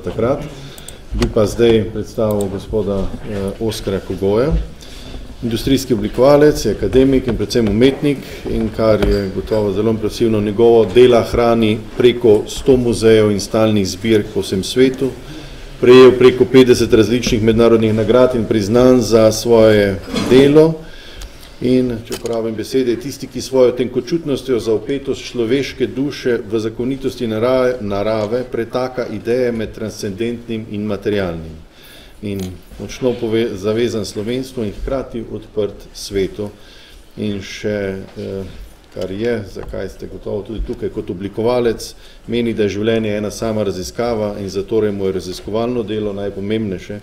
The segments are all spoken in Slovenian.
takrat. Bi pa zdaj predstavil gospoda Oskarja Kogoja. Industrijski oblikovalec, je akademik in predvsem umetnik, in kar je gotovo zelo impresivno, njegovo dela hrani preko 100 muzejev in stalnih zbirk po vsem svetu, prejel preko 50 različnih mednarodnih nagrad in priznanj za svoje delo. In, če uporabim besede, tisti, ki svojo tenkočutnostjo za vpetost človeške duše v zakonitosti narave pretaka ideje med transcendentnim in materialnim. In močno zavezan slovenstvu in hkrati odprt svetu. In še, kar je, zakaj ste gotovo tudi tukaj kot oblikovalec, meni, da je življenje ena sama raziskava in zatorej mu je raziskovalno delo najpomembnejše.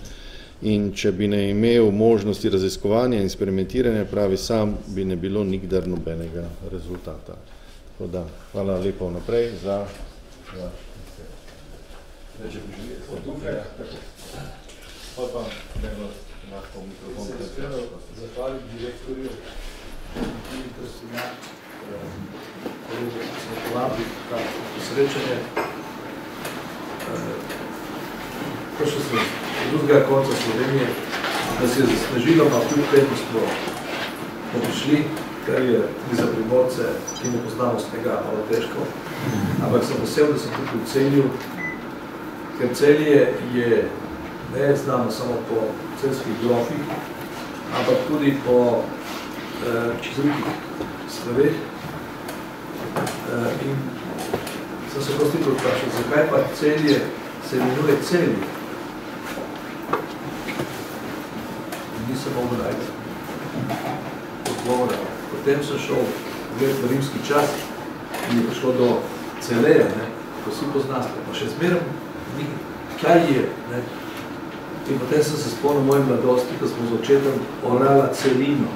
In če bi ne imel možnosti raziskovanja in eksperimentiranja, pravi sam, bi ne bilo nikdar nobenega rezultata. Tako da, hvala lepo naprej za... Zahvalim direktorju in Trstenjak, ki smo povabili ta posrečanje. Prišel sem z drugega konca Slovenije, da se je zasnežilo, pa kljub temu smo prišli, kar je tudi za Primorce, ki ne poznamo snega, malo težko. Ampak sem vesel, da sem tukaj v Celju, ker Celje je ne znano samo po celjskih grofih, ampak tudi po drugih stvareh. In sem se prosti vprašal, zakaj pa Celje se imenuje Celje? Nisem mogel najti odgovora. Potem sem šel v rimski čas in je prišlo do Celeja, ko vsi poznate, pa še zmeraj kaj je. In potem sem se spomnil moje mladosti, ko smo z očetom orala celino.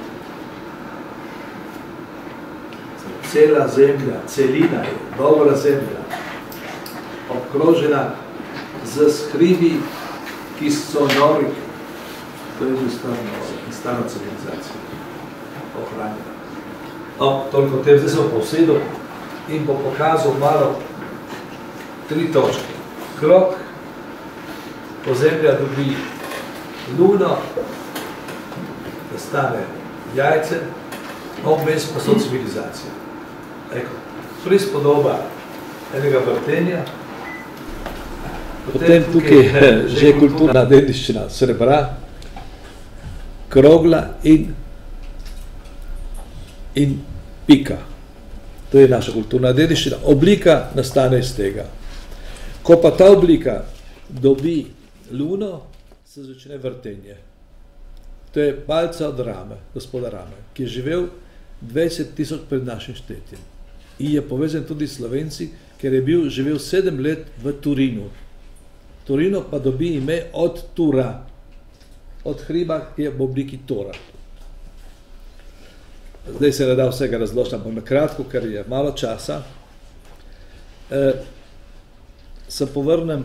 Cela zemlja, celina je, dobra zemlja, obkrožena z hribi, ki so nori. To je že stara civilizacija, ohranjena. No, toliko o tem, zdaj sem povsedel in bo pokazal malo 3 točke. Krog, Zemlja dobi luno, da stane jajce, obmes pa so civilizacije. Prispodoba enega vrtenja, potem tukaj že kulturna dediščina srebra, krogla in pika. To je naša kulturna dediščina. Oblika nastane iz tega. Ko pa ta oblika dobi luno, se začne vrtenje. To je palca od Rame, gospoda Rame, ki je živel 20 000 pred našim štetjem. In je povezan tudi s Slovenci, ker je živel 7 let v Turinu. Turino pa dobi ime od Tura, od hriba, ki je v obliki Tora. Zdaj se ne da vsega razložiti, ampak na kratko, ker je malo časa, se povrnem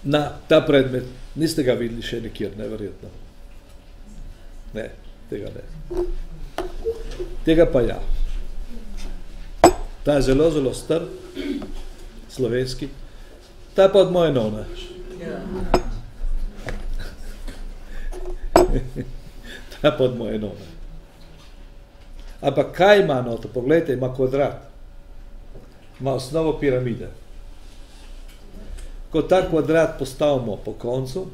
na ta predmet. Niste ga videli še nikjer, neverjetno. Ne, tega ne. Tega pa ja. Ta je zelo, zelo star, slovenski. Ta je pa od moje none. Ta je pa od moje none. Ampak kaj ima noto? Poglejte, ima kvadrat. Ima osnovo piramide. Ko ta kvadrat postavimo po koncu,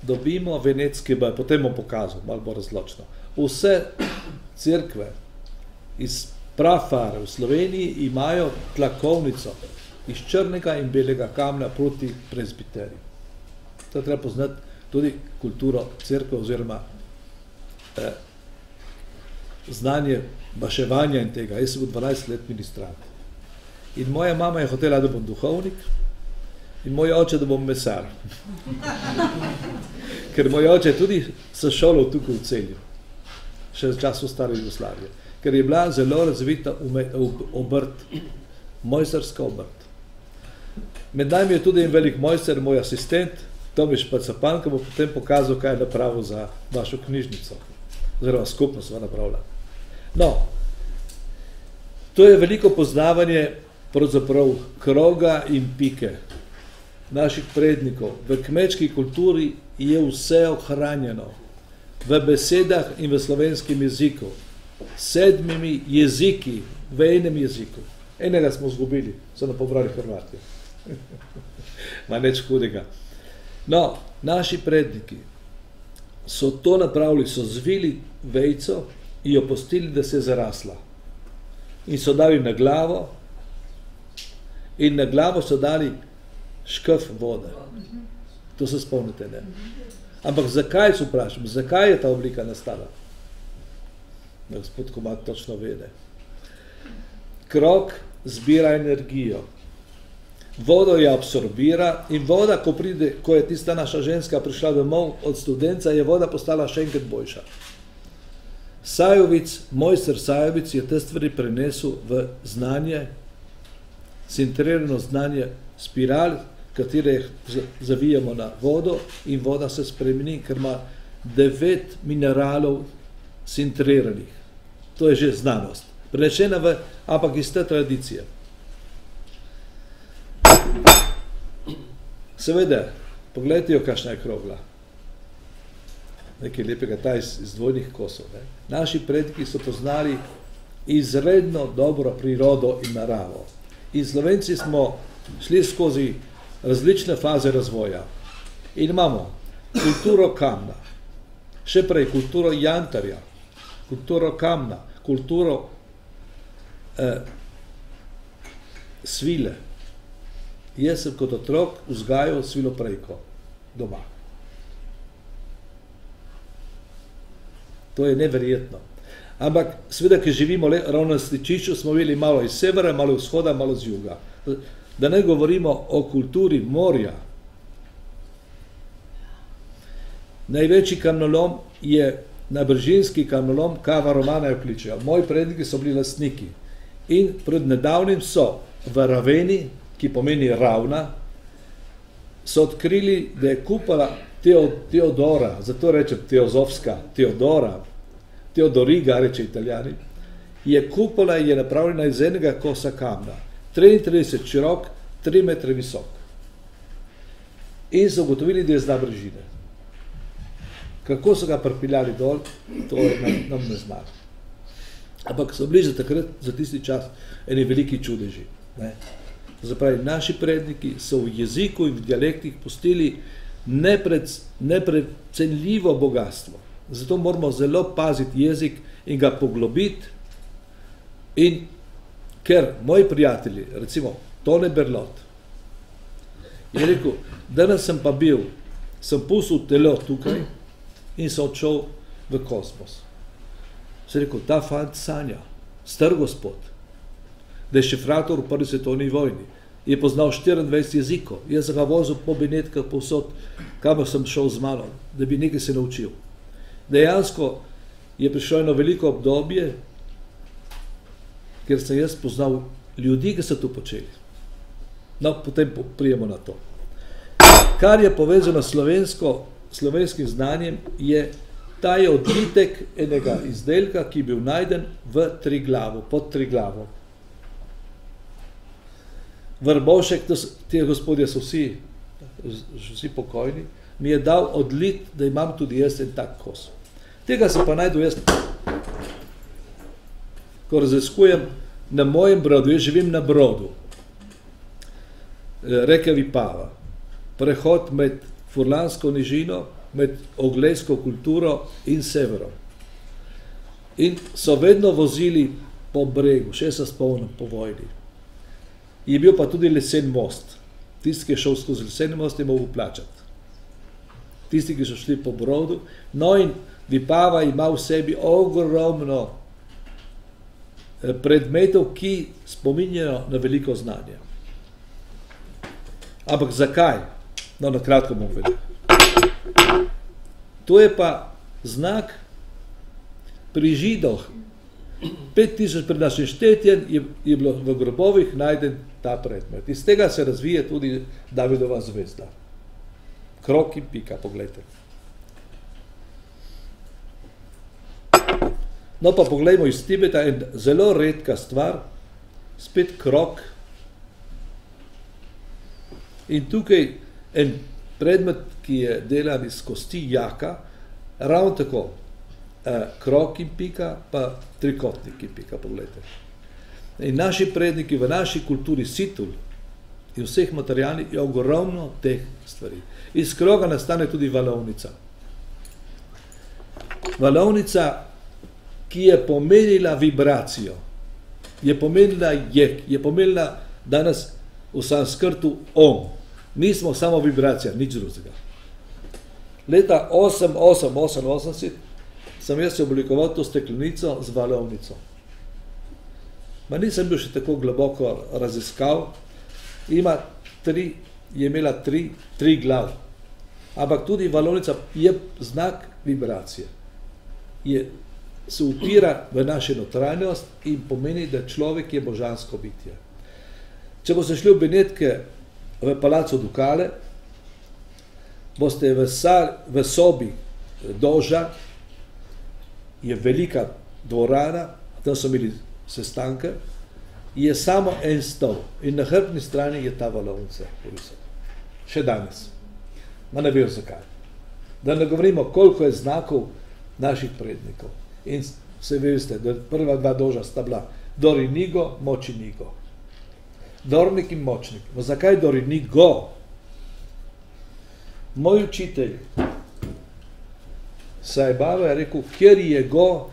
dobimo venetski baj, potem bom pokazal, malo bo razločno. Vse cerkve iz prafare v Sloveniji imajo tlakovnico iz črnega in belega kamna proti prezbiterju. To treba poznati tudi kulturo cerkve oziroma znanje baševanja in tega. Jaz sem bil 12 let ministrant. In moja mama je hotela, da bom duhovnik, in moj oče, da bom mesar. Ker moj oče tudi se šolal tukaj v Celju, še v času stare Jugoslavije, ker je bila zelo razvita obrt, mojsterska obrt. Med nami je tudi en velik mojster, moj asistent, Tomiš Pacapan, ki bo potem pokazal, kaj je napravil za vašo knjižnico, oziroma skupno sva napravila. No, to je veliko poznavanje pravzaprav kroga in pike. naših prednikov, v kmečki kulturi je vse ohranjeno v besedah in v slovenskem jeziku. 7 jeziki v enem jeziku. Enega smo zgubili, so nam pobrali Hrvati. Ma nič hudega. No, naši predniki so to napravili, so zvili vejco in jo pustili, da se je zarasla. In so dali na glavo in na glavo so dali škaf vode. To se spomnite, ne? Ampak zakaj se vprašam, zakaj je ta oblika nastala? Gospod Komad točno vede. Krog zbira energijo. Vodo je absorbira in voda, ko je tista naša ženska prišla domov od studenca, je voda postala še enkrat boljša. Sajovic, mojster Sajovic je te stvari prenesel v znanje, sinterirano znanje spiral, katere zavijamo na vodo in voda se spremeni, ker ima 9 mineralov sinteriranih. To je že znanost. Prenešena ampak iz te tradicije. Seveda, pogledajte jo, kakšna je krogla. Nekaj lepega, ta iz dvojnih kosov. Ne? Naši predniki so poznali izredno dobro prirodo in naravo. In Slovenci smo šli skozi različne faze razvoja. In imamo kulturo kamna, še prej kulturo jantarja, kulturo kamna, kulturo svile. Jaz sem kot otrok vzgajal sviloprejko doma. To je neverjetno. Ampak seveda, ki živimo ravno na stičišču, smo bili malo iz severa, malo iz vzhoda, malo z juga. Da ne govorimo o kulturi morja. Največji kamnolom je nabrežinski kamnolom Cava Romana jo kličejo. Moji predniki so bili lastniki. In pred nedavnim so v Raveni, ki pomeni ravna, so odkrili, da je kupola Teodora, zato rečem Teozovska, Teodora, Teodoriga, reče Italijani, je kupola je napravljena iz enega kosa kamna, 33 širok, 3 metre visok. In so ugotovili, da je z nabrežine. Kako so ga pripeljali dol, to je nam ne znali. Ampak so bili za tisti čas eni veliki čudeži. Ne? Zapravi, naši predniki so v jeziku in v dialektih pustili neprecenljivo bogatstvo. Zato moramo zelo paziti jezik in ga poglobiti. In ker moji prijatelji, recimo Tone Berlot, je rekel, danes sem pa bil, sem pustil telo tukaj in sem odšel v kosmos. Sem rekel, ta fant sanja, star gospod, da je šifrator v prvi svetovni vojni, je poznal 24 jezikov, jaz sem ga vozil po Benetkah povsod, kamor sem šel z mano, da bi nekaj se naučil. Dejansko je prišlo eno veliko obdobje, ker sem jaz poznal ljudi, ki so to počeli. No, potem prijemo na to. Kar je povezano s slovenskim znanjem, ta je odlitek enega izdelka, ki je bil najden v Triglavu, pod Triglavom. Vrbošek, te gospodje so vsi pokojni, mi je dal odlit, da imam tudi jaz en tak kos. Tega sem pa najdel jaz, ko raziskujem na mojem brodu, jaz živim na brodu, reke Vipava, prehod med Furlansko nižino, med oglejsko kulturo in severom. In so vedno vozili po bregu, še se spomnim po vojni. Je bil pa tudi lesen most. Tisti, ki je šel skozi lesen most, je mogel plačati. Tisti, ki so šli po brodu. No in Vipava ima v sebi ogromno predmetov, ki spominjajo na veliko znanje. Ampak zakaj? No, na kratko bom vedel. To je pa znak pri Židoh. 5000 pred našim štetjem je bilo v grobovih najden ta predmet. Iz tega se razvije tudi Davidova zvezda. Krog in pika, pogledajte. No pa pogledajmo iz Tibeta, en zelo redka stvar, spet krog. In tukaj En predmet, ki je delan iz kosti jaka, ravno tako, krog in pika, pa trikotnik in pika, pogledajte. In naši predniki v naši kulturi situl in vseh materialnih je ogromno teh stvari. Iz kroga nastane tudi valovnica. Valovnica, ki je pomenila vibracijo, je pomenila jek, je pomenila danes v sanskrtu om. Mi smo samo vibracija, nič drugega. Leta 88 sem jaz oblikoval to steklenico z valovnico. Ma nisem bil še tako globoko raziskav, je imela tri glav, ampak tudi valovnica je znak vibracije. Se upira v našo notranjost in pomeni, da človek je božansko bitje. Če boste šli v Benetke v palacu Dukale, boste v sobi Doža, je velika dvorana, tam so imeli sestanke, je samo en stol in na hrbtni strani je ta valovnica. Še danes. Ma ne vem zakaj. Da ne govorimo, koliko je znakov naših prednikov. In se veste, da prva dva Doža sta bila Dorinigo, Močinigo. Dornik in Močnik. No, zakaj Dorinigo? Moj učitelj Sai Baba je rekel, kjer je go,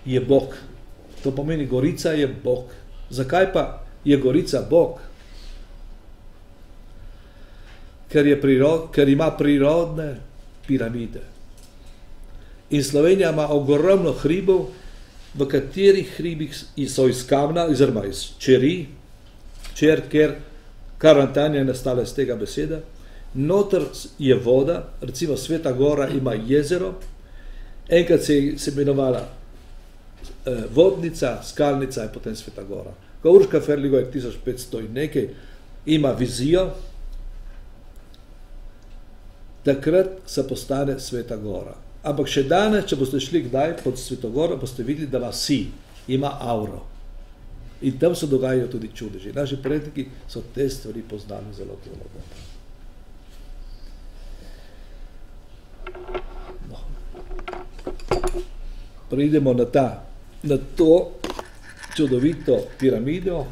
je Bog. To pomeni, Gorica je Bog. Zakaj pa je Gorica Bog? Ker ima prirodne piramide. In Slovenija ima ogromno hribov, v katerih hribih so iz kamna, oziroma iz čeri, ker Karantanja je nastala iz tega beseda, noter je voda, recimo Sveta Gora ima jezero, enkrat se je imenovala vodnica, skalnica in potem Sveta Gora. Ko Urška Ferligo je 1500 in nekaj, ima vizijo, takrat se postane Sveta Gora. Ampak še danes, če boste šli kdaj pod Sveto Goro, boste videli, da ima auro. In tam se dogajajo tudi čudeži. Naši predniki so te stvari poznali zelo dobro. No. Pridemo na to čudovito piramido,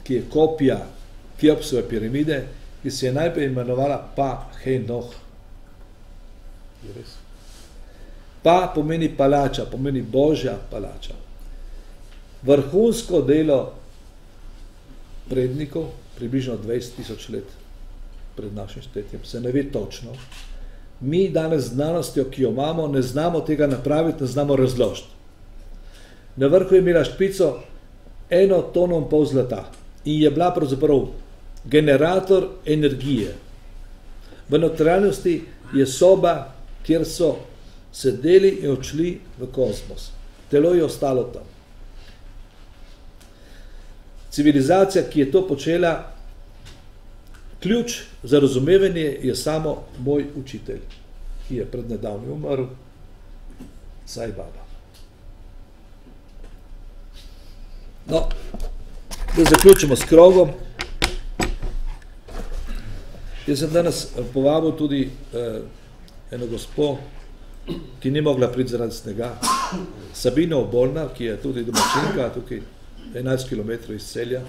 ki je kopija Keopsove piramide, ki se je najprej imenovala Pa-he-noh. Je res. Pa pomeni palača, pomeni Božja palača. Vrhunsko delo prednikov, približno 20.000 let pred našim štetjem, se ne ve točno. Mi danes znanostjo, ki jo imamo, ne znamo tega napraviti, ne znamo razložiti. Na vrhu je imela špico 1,5 tono zlata in je bila pravzaprav generator energije. V notranjosti je soba, kjer so sedeli in odšli v kozmos. Telo je ostalo tam. Civilizacija, ki je to počela, ključ za razumevanje je samo moj učitelj, ki je pred nedavnim umrl, Sai Baba. No, da zaključimo s krogom. Jaz sem danes povabil tudi eno gospo, ki ni mogla priti zaradi snega, Sabino Obolna, ki je tudi domačinka, tukaj 11 km iz Celja,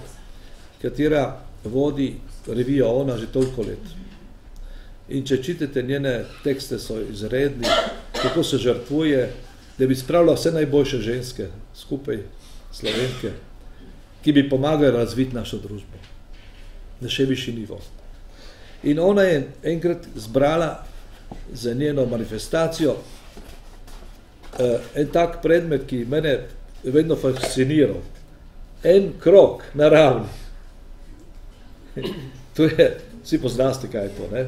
katera vodi revijo Ona že toliko let. In če čitate njene tekste, so izredni, kako se žrtvuje, da bi spravila vse najboljše ženske skupaj, Slovenke, ki bi pomagali razviti našo družbo na še višji nivo. In ona je enkrat zbrala za njeno manifestacijo en tak predmet, ki mene vedno fasciniral. En krog naravni. To je, vsi poznate, kaj je to, ne?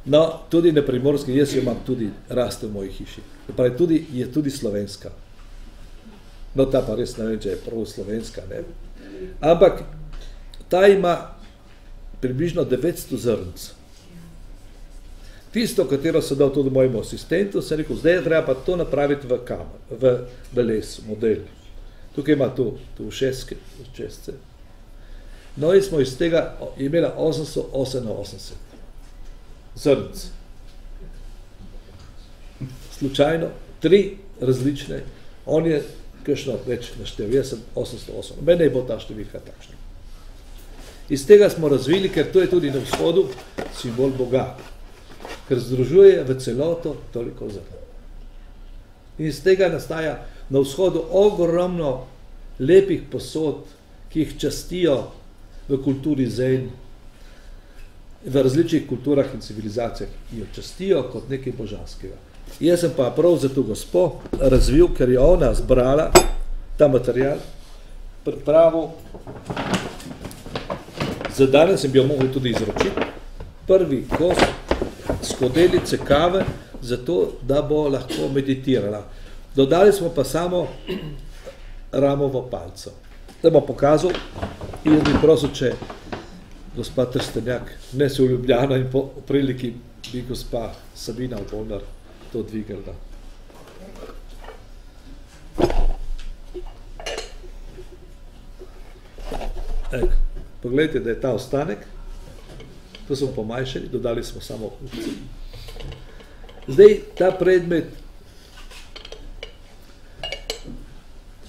No, tudi na Primorski, jaz jo imam tudi, raste v moji hiši. Je tudi slovenska. No, ta pa res ne vem, če je prav slovenska, ne? Ampak ta ima približno 900 zrnc. Tisto, katero sem dal tudi mojemu asistentu, sem rekel, zdaj je treba pa to napraviti v les, model. Tukaj ima tu šestce. No in smo iz tega imela 888. zrnc. Slučajno, 3 različne, on je kakšno več naštel, jaz sem 808, mene je bo ta številka takšna. Iz tega smo razvili, ker to je tudi na vzhodu simbol Boga, ker združuje v celoto toliko zrn. In iz tega nastaja na vzhodu ogromno lepih posod, ki jih častijo v kulturi Zen, v različnih kulturah in civilizacijah, ki jo častijo kot nekaj božanskega. Jaz sem pa prav za to gospo razvil, ker je ona zbrala ta material, pripravil, za danes sem bi jo mogel tudi izročiti, prvi kos skodelice kave, zato da bo lahko meditirala. Dodali smo pa samo ramovo palco. Da bom pokazal in bi prosil, če gospa Trstenjak vnese v Ljubljano in po priliki bi gospa Sabina Obolnar to dvigala. Pogledajte, da je ta ostanek, to smo pomajšali, dodali smo samo kupci. Zdaj, ta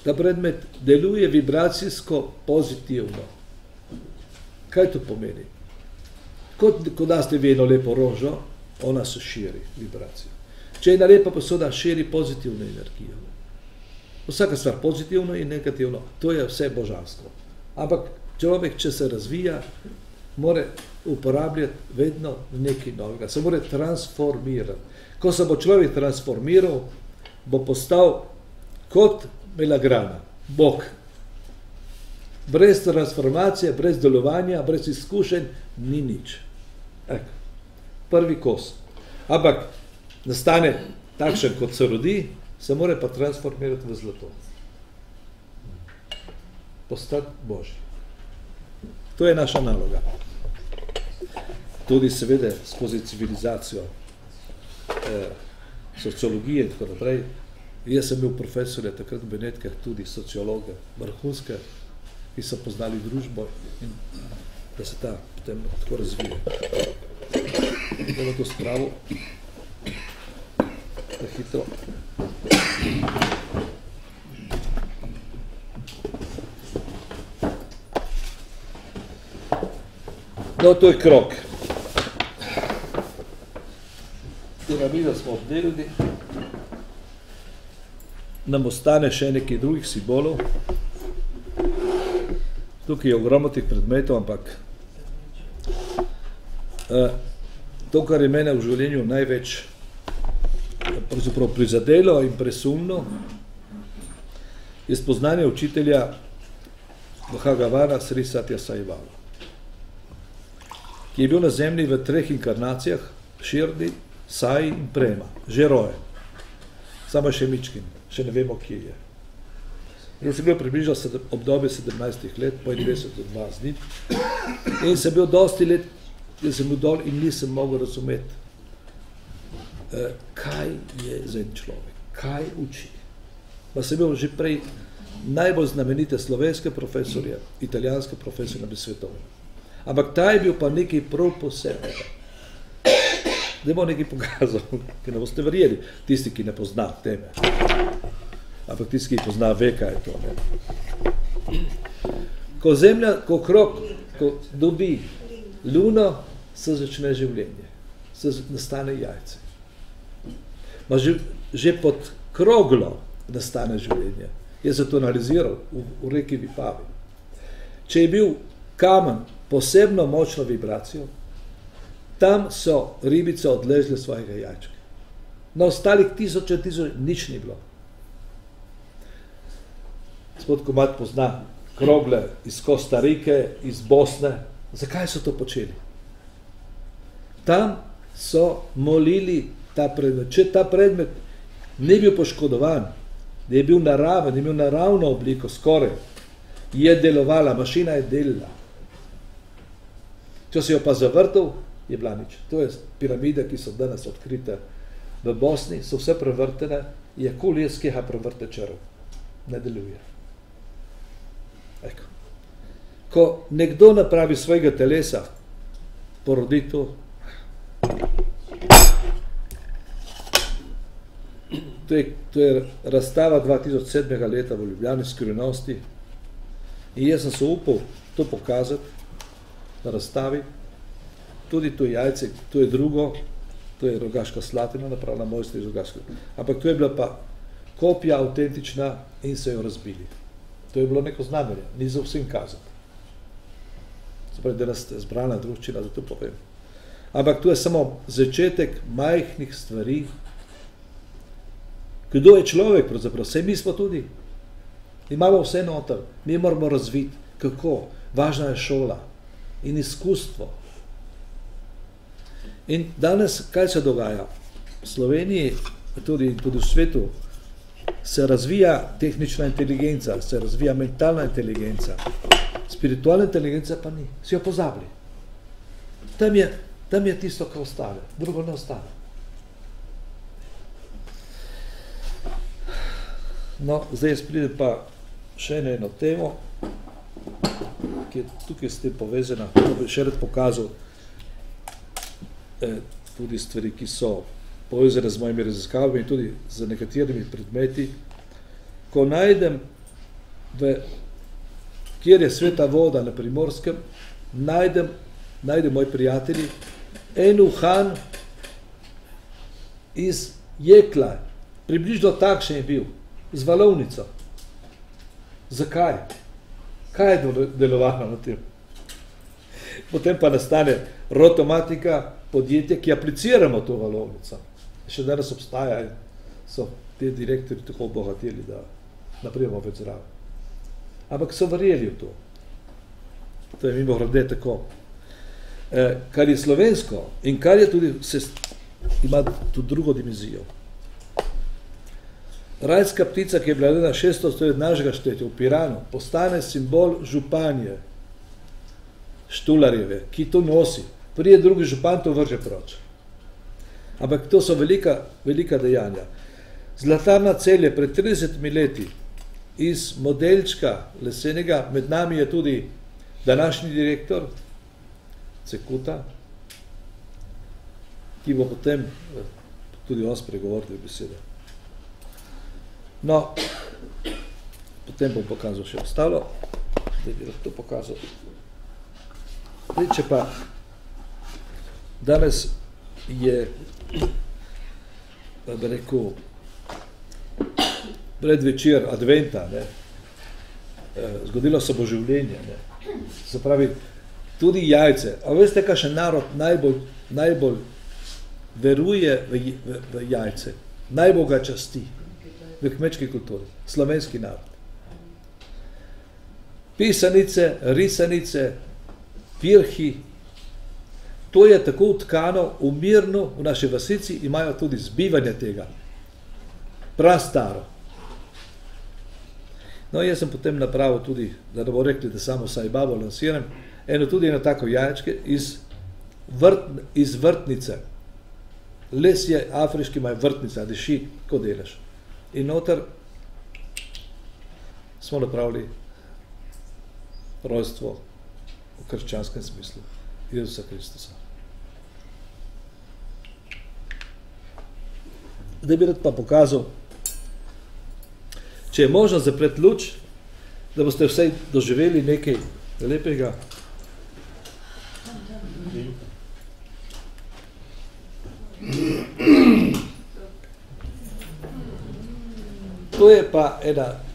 predmet deluje vibracijsko pozitivno. Kaj to pomeni? Ko daste vi eno lepo rožo, ona se širi vibracijo. Če je ena lepa posoda, širi pozitivno energijo. Vsaka stvar pozitivno in negativno, to je vse božansko. Ampak človek, če se razvija, mora uporabljati vedno nekaj novega, se mora transformirati. Ko se bo človek transformiral, bo postal kot melagrana, Bog. Brez transformacije, brez delovanja, brez izkušenj, ni nič. Prvi kos. Ampak nastane takšen, kot se rodi, se mora pa transformirati v zlato. Postati Božji. To je naša naloga. Tudi seveda skozi civilizacijo, sociologije in tako naprej. Jaz sem bil profesorja takrat v Benetkah, tudi sociologe, vrhunske, ki so poznali družbo in da se ta potem tako razvije. Da bo to spravo, da hitro. No, to je krog. Piramido smo obdelili. Nam ostane še nekaj drugih simbolov. Tukaj je ogromno teh predmetov, ampak to, kar je mene v življenju največ prizadelo in presumno, je spoznanje učitelja Bhagavana Sri Satya Sai Baba, ki je bil na zemlji v 3 inkarnacijah, Širdi, Sai in Prema, že rojen. Samo še mičkin, še ne vemo, kje je. Jaz sem bil približno obdobje 17 let, po 22 dni, in sem bil dosti let, jaz sem bil dol in nisem mogel razumeti, kaj je zen človek, kaj uči. Pa sem bil že prej najbolj znamenite slovenske profesorje, italijanske profesorje na svetu. Ampak ta je bil pa nekaj prav posebnega. Da bo nekaj pokazal, ki ne boste verjeli, tisti, ki ne pozna teme. Ampak tisti, ki pozna, ve, kaj je to. Ne? Ko zemlja, ko krog, ko dobi luno, se začne življenje, se nastane jajce. Ma že pod kroglo nastane življenje. Jaz sem to analiziral v reki Vipavi. Če je bil kamen posebno močno vibracijo, tam so ribice odležile svojega jajčka. Na ostalih tisoče nič ni bilo. Gospod Komad pozna krogle iz Kostarike, iz Bosne. Zakaj so to počeli? Tam so molili ta predmet. Če ta predmet ne bil poškodovan, da je bil naraven, imel naravno obliko, skoraj, je delovala, mašina je delala. Če si jo pa zavrtel, je bila nič. To je piramide, ki so danes odkrite v Bosni, so vse prevrtene, je koli je skeha prevrte črv. Ne deluje. Eko. Ko nekdo napravi svojega telesa, porodi to, To je razstava 2007. leta v Ljubljani Skrivnosti in jaz sem se upal to pokazati na razstavi. Tudi to jajce, to je drugo, to je Rogaška Slatina, napravila mojster iz Rogaške. Ampak to je bila pa kopija avtentična in so jo razbili. To je bilo neko znamenje, ni za vsem kazati. Zapravi, da nas zbrana druščina, da to povem. Ampak to je samo začetek majhnih stvari. Kdo je človek, pravzaprav? Vse mi smo tudi. Imamo vse noter. Mi moramo razviti. Kako? Važna je šola in izkustvo. In danes, kaj se dogaja? V Sloveniji, tudi v svetu, se razvija tehnična inteligenca, se razvija mentalna inteligenca. Spiritualna inteligenca pa ni. Si jo pozabili. Tam je tisto, kar ostane. Drugo ne ostane. No, zdaj jaz pridem pa še na eno temo, ki je tukaj s tem povezana, to bi še rad pokazal tudi stvari, ki so povezane z mojimi raziskavami in tudi z nekaterimi predmeti. Ko najdem, kjer je sveta voda na Primorskem, najdem moji prijatelji en uhan iz jekla, približno takšen je bil, z valovnico. Zakaj? Kaj je delovalo na tem? Potem pa nastane Rotomatika, podjetje, ki apliciramo to valovnico. Še danes obstaja in so te direktori tako obogateli, da naprijemo več zraven. Ampak so verjeli v to. To je mimogrede tako. Kar je slovensko in kar je tudi, ima tudi drugo dimenzijo. Rajska ptica, ki je bila na 600 stolet našega štetja v Piranu, postane simbol županje Štularjeve, ki to nosi. Prije drugi župan to vrže proč. Ampak to so velika dejanja. Zlatarna Celje pred 30 leti iz modelčka lesenega, med nami je tudi današnji direktor Cekuta, ki bo potem tudi on spregovoril besede. No, potem bom pokazal še ostalo, da bi lahko to pokazal. Zdaj, če pa danes je, da bi rekel, predvečer adventa, ne, zgodilo se bo življenje, ne, se pravi, tudi jajce. A veste, kakšen narod najbolj veruje v jajce, najbolj ga časti v kmečki kulturi, slovenski narod. Pisanice, risanice, pirhi, to je tako utkano, umirno, v naši vasici imajo tudi zbivanje tega. Prastaro. No, jaz sem potem napravil tudi, da ne bo rekli, da samo Sajbabo lansiram, tudi eno tako jaječke iz vrtnice. Les je afriški, ima vrtnica, diši, ko delaš. In noter smo napravili rojstvo v krščanskem smislu Jezusa Kristusa. Da bi rad pa pokazal, če je možno zapreti luč, da boste vsaj doživeli nekaj lepega. To je pa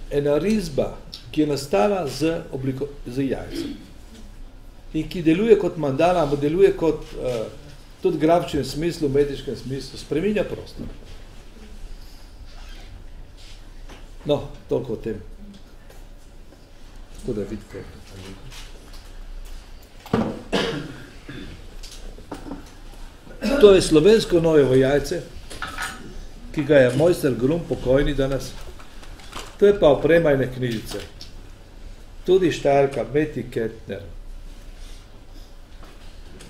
ena risba, ki je nastala z jajcem. In ki deluje kot mandala, ampak deluje kot tudi grafčnem smislu, umetniškem smislu, spreminja prostor. No, toliko o tem. Tako da vidite. To je slovensko nojevo jajce, ki ga je mojster Grum, pokojni danes. To je pa opremajne knjižice. Tudi Štajerka, Meti Kettner.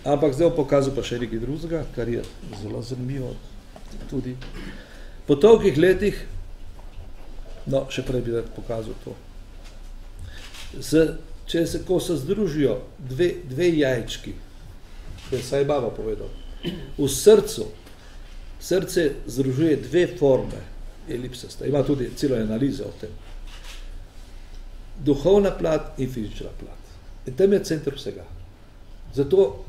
Ampak zdaj bom pokazal pa še nekaj drugega, kar je zelo zanimivo tudi. Po tolikih letih, no, še prej bi pokazal to. Ko se združijo dve jajčki, to je Sajbaba povedal, V srcu, srce združuje dve forme elipsasta, ima tudi celo analize o tem. Duhovna plat in fizična plat. In tam je center vsega. Zato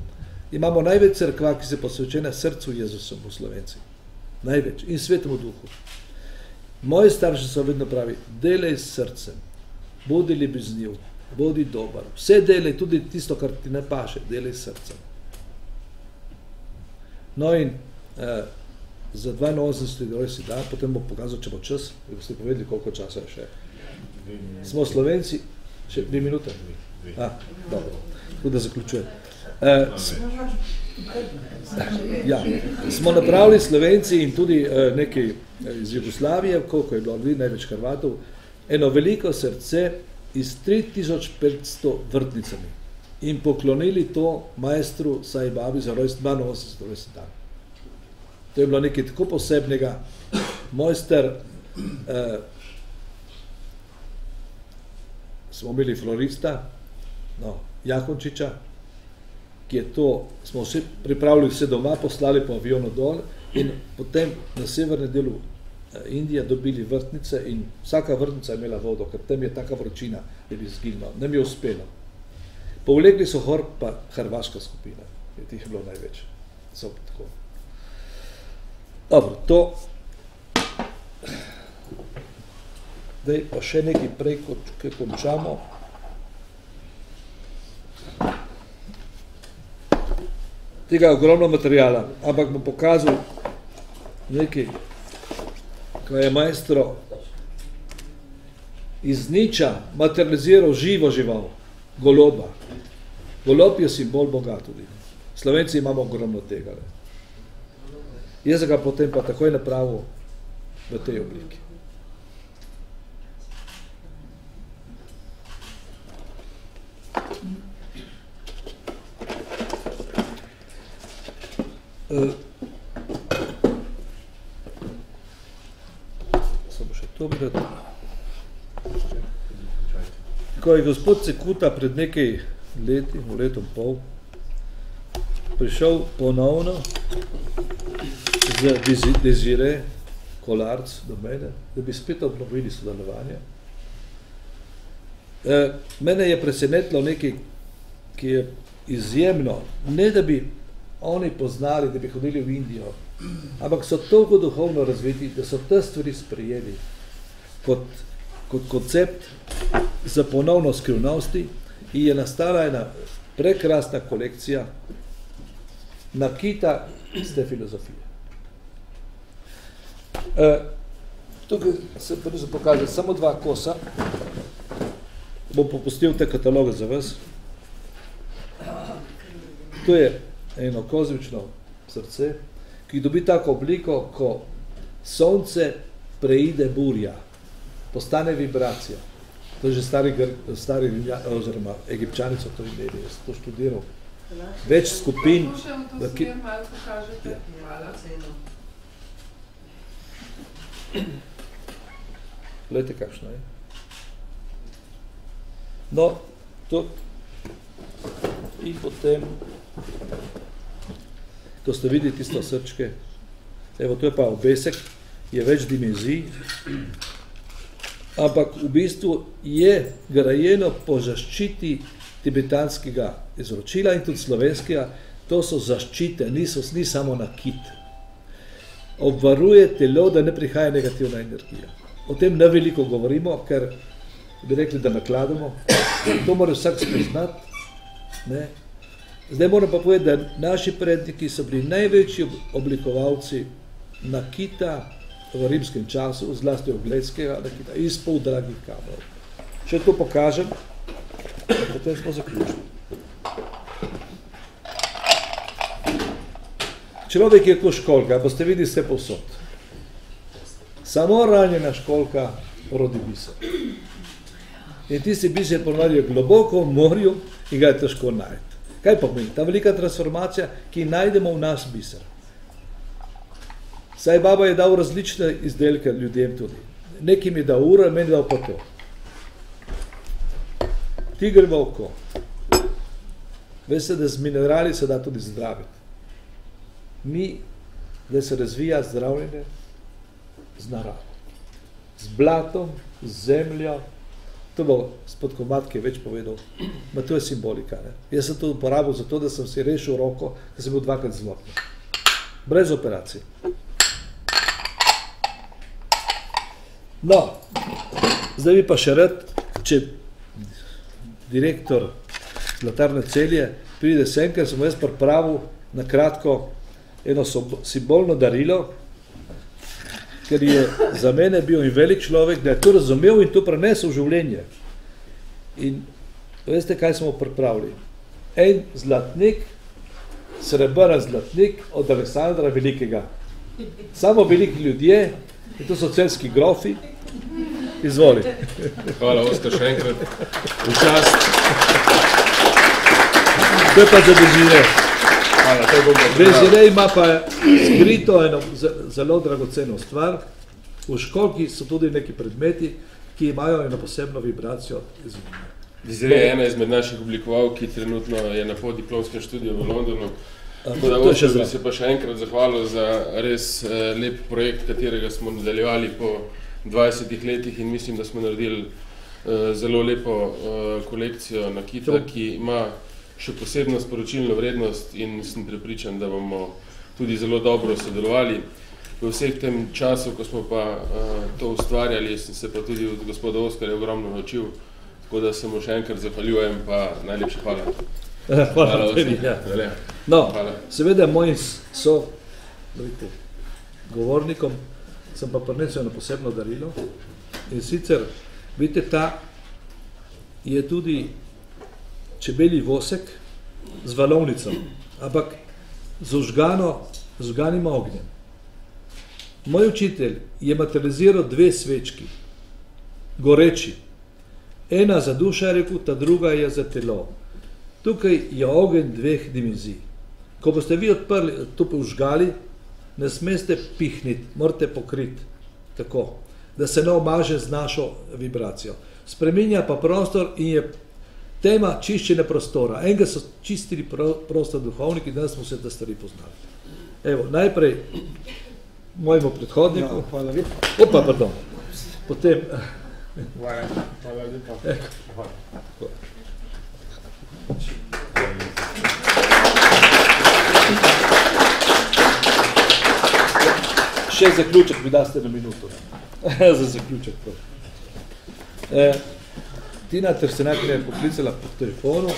imamo največ cerkva, ki se posvečena srcu Jezusom v Slovenci. Največ. In Svetemu Duhu. Moji starši so vedno pravi, delaj s srcem, bodi ljubezniv, bodi dober. Vse delaj, tudi tisto, kar ti ne paše, delaj s srcem. No in za 82. rojstni dan, potem bom pokazal, če bo čas, da boste povedali, koliko časa je še. Smo Slovenci, še 2 minute? Dobro, tako da zaključujem. Ja, smo napravili Slovenci in tudi nekaj iz Jugoslavije, koliko je bilo največ Hrvatov, eno veliko srce iz 3500 vrtnicami in poklonili to majstru Saibabi za 82. rojstni dan. To je bilo nekaj tako posebnega. Mojster, smo imeli florista, Jakončiča, ki je to, smo vsi pripravili vse doma, poslali po avionu dol in potem na severnem delu Indije dobili vrtnice in vsaka vrtnica je imela vodo, ker tam je taka vročina, da bi zginila. Nam je uspelo. Povlegli so hor pa hrvaška skupina, je tih bilo največ. So tako. Dobro, to daj pa še nekaj prej, ko končamo. Tega je ogromno materijala, ampak bom pokazal nekaj, ko je majstro iz niča materializiral živo žival, goloba. Golob je simbol Boga tudi. Slovenci imamo ogromno tega. Jaz ga potem pa takoj napravil v tej obliki. Samo še to videti. Ko je gospod Cekuta pred nekaj leti, v letom pol, prišel ponovno z Desire Kolarc do mene, da bi spet obnovili sodelovanje. Mene je presenetilo nekaj, ki je izjemno, ne da bi oni poznali, da bi hodili v Indijo, ampak so toliko duhovno razviti, da so te stvari sprejeli kot koncept za ponovno skrivnosti in je nastala ena prekrasna kolekcija nakita iz te filozofije. Tukaj se pokaže samo 2 kosa, bom popustil te kataloge za vas. To je eno kozmično srce, ki dobi tako obliko, ko sonce preide burja, postane vibracija. To je že stari oziroma Egipčani so to imeli, jaz to študiral. Več skupin. Glejte, kakšno je. No, to in potem, ko ste videli tisto srčke, evo, to je pa obesek, je več dimenzij, ampak v bistvu je grajeno po zaščiti tibetanskega izročila in tudi slovenskega, to so zaščite, ni samo nakit. Obvaruje telo, da ne prihaja negativna energija. O tem ne veliko govorimo, ker bi rekli, da nakladamo. To mora vsak spoznati. Ne? Zdaj moram pa povedati, da naši predniki so bili največji oblikovalci nakita v rimskem času, zlasti ogledskega nakita, iz pol dragih kamorov. Če to pokažem, potem smo zaključili. Človek je kot školjka, boste videli vse povsod. Samo ranjena školjka rodi biser. In tisti biser ponavadi je globoko v morju in ga je težko najti. Kaj pomeni? Ta velika transformacija, ki najdemo v nas biser. Saj baba je dal različne izdelke ljudem tudi. Nekim je dal uro, meni dal pa to. Tiger v oko. Veste, da z minerali se da tudi zdraviti. da se razvija zdravljenje z naravo, z blatom, z zemljo. To bo gospod Komat, ki je več povedal, ma to je simbolika. Ne? Jaz sem to uporabil zato, da sem si rešil roko, ker sem bil 2-krat zlomljen. Brez operacije. No, zdaj bi pa še rad, če direktor Zlatarne Celje pride sem, ker sem jaz pripravil na kratko eno simbolno darilo, ker je za mene bil in velik človek, da je to razumel in to prenesel v življenje. In veste, kaj smo pripravili? En zlatnik, srebrn zlatnik od Aleksandra Velikega. Samo veliki ljudje, in to so celjski grofi. Izvoli. Hvala, Oskar, še enkrat. V čast. To je pa za Desire. Hvala, to bom pa. Desire ima pa skrito eno zelo dragoceno stvar. V školki so tudi neki predmeti, ki imajo eno posebno vibracijo. Desire je ena izmed naših oblikovalk, ki trenutno je na podiplomskem študiju v Londonu. Tako da Oskar bi se pa še enkrat zahvalil za res lep projekt, katerega smo nadaljevali po 20 letih in mislim, da smo naredili zelo lepo kolekcijo nakita, ki ima še posebno sporočilno vrednost in sem prepričan, da bomo tudi zelo dobro sodelovali. V vseh tem času, ko smo pa to ustvarjali, sem se pa tudi od gospoda Oskarja ogromno naučil, tako da se mu še enkrat zahvaljujem, pa najlepša hvala. Hvala tebi, ja. No, seveda mojim govornikom sem pa prinesel eno posebno darilo in sicer, vidite, ta je tudi čebelji vosek z valovnico, ampak z užganim ognjem. Moj učitelj je materializiral 2 svečki, goreči. Ena za dušo, je rekel, ta druga je za telo. Tukaj je ogenj 2 dimenzij. Ko boste vi odprli, to užgali, ne smete pihniti, morate pokriti tako, da se ne omaže z našo vibracijo. Spreminja pa prostor in je tema čiščenja prostora. Enega so čistili prostor duhovniki, danes smo vse te stvari poznali. Evo, najprej mojemu predhodniku. Hvala lepa. Opa, pardon. Potem... Hvala lepa. Še zaključek mi daste na minuto. Za zaključek. Tina Trstenak me je poklicala po telefonu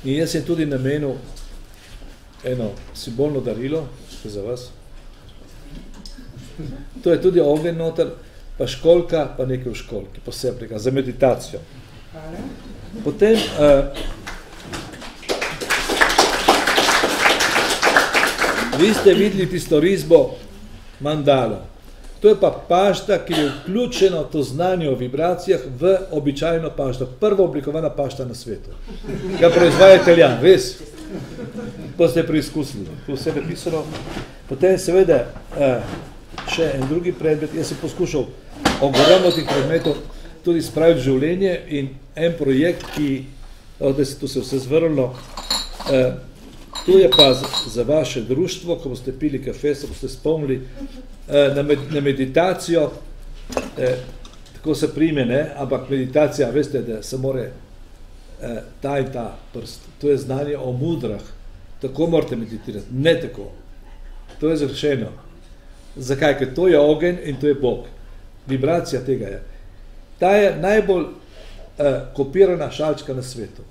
in jaz sem tudi namenil eno simbolno darilo za vas. To je tudi ogenj noter, pa školjka, pa nekaj v školjki, posebnega, za meditacijo. Potem vi ste videli tisto risbo mandalo. To je pa pašta, ki je vključeno to znanje o vibracijah v običajno pašto. Prva oblikovana pašta na svetu. Ga proizvaja Italijan, res? To ste preizkusili. To vse je napisano. Potem seveda še en drugi predmet. Jaz sem poskušal ogromno tih predmetov tudi spraviti v življenje in en projekt, ki, da se to se vse zvrlo, tu je pa za vaše društvo, ko boste pili kafe, se boste spomnili na meditacijo, tako se prime, ne? Ampak meditacija, veste, da se more ta in ta prst. To je znanje o mudrah. Tako morate meditirati, ne tako. To je zgrešeno. Zakaj? Ker to je ogenj in to je Bog. Vibracija tega je. Ta je najbolj kopirana šalčka na svetu.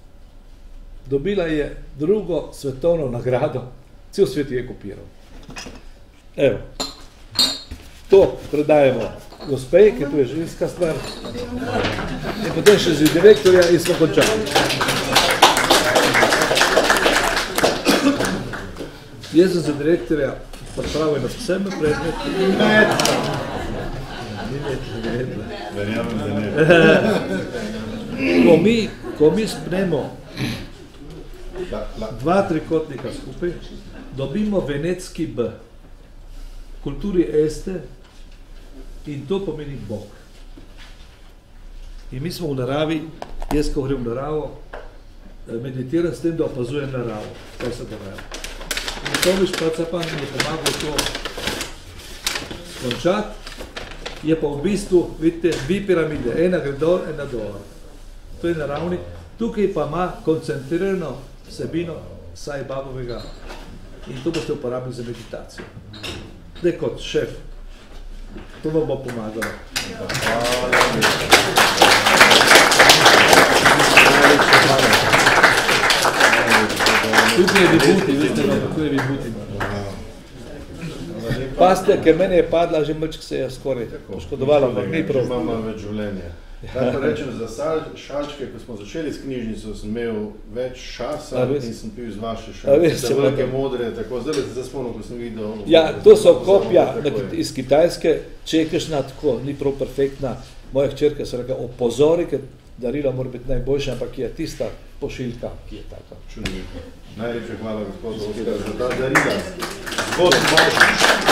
Dobila je 2. svetovno nagrado, cel svet je kopiral. Evo, to predajemo gospej, ker to je ženska stvar, in potem še z direktorja in smo končali. Jaz sem za direktorja pripravil na posebno predmet. Ko mi spnemo 2 trikotnika skupaj, dobimo venetski B. V kulturi Este in to pomeni Bog. In mi smo v naravi, jaz ko grem v naravo, meditiram s tem, da opazujem naravo, kaj se dogaja. Tomič Pacapan mi je pomagal to končati, je pa v bistvu, vidite, dve piramide, ena gre dol, ena dol. To je naravni. Tukaj pa ima koncentrirano vsebino Sai Babovega in to boste uporabili za meditacijo. Zdaj kot šef, to vam bo pomagalo. Tukaj je vibuti, vidite, kako je vibuti. Paste, ker meni je padla, že mrčk se je skoraj poškodovala, ampak ni prav. Imamo več življenja. Kaj pa rečem, za šalčke, ko smo začeli s knjižnico, sem imel več časa in sem pil z vaše šalčke, te velike modre, tako zdaj se spomnil, ko sem videl. Ja, to so kopija iz Kitajske, čekešna, tako, ni prav perfektna. Moja hčerka se reka, opozori, ker darila mora biti najboljša, ampak je tista pošiljka, ki je taka. Čudovito. Najlepša hvala, gospod Oskar, za ta darila. Gospod Božič.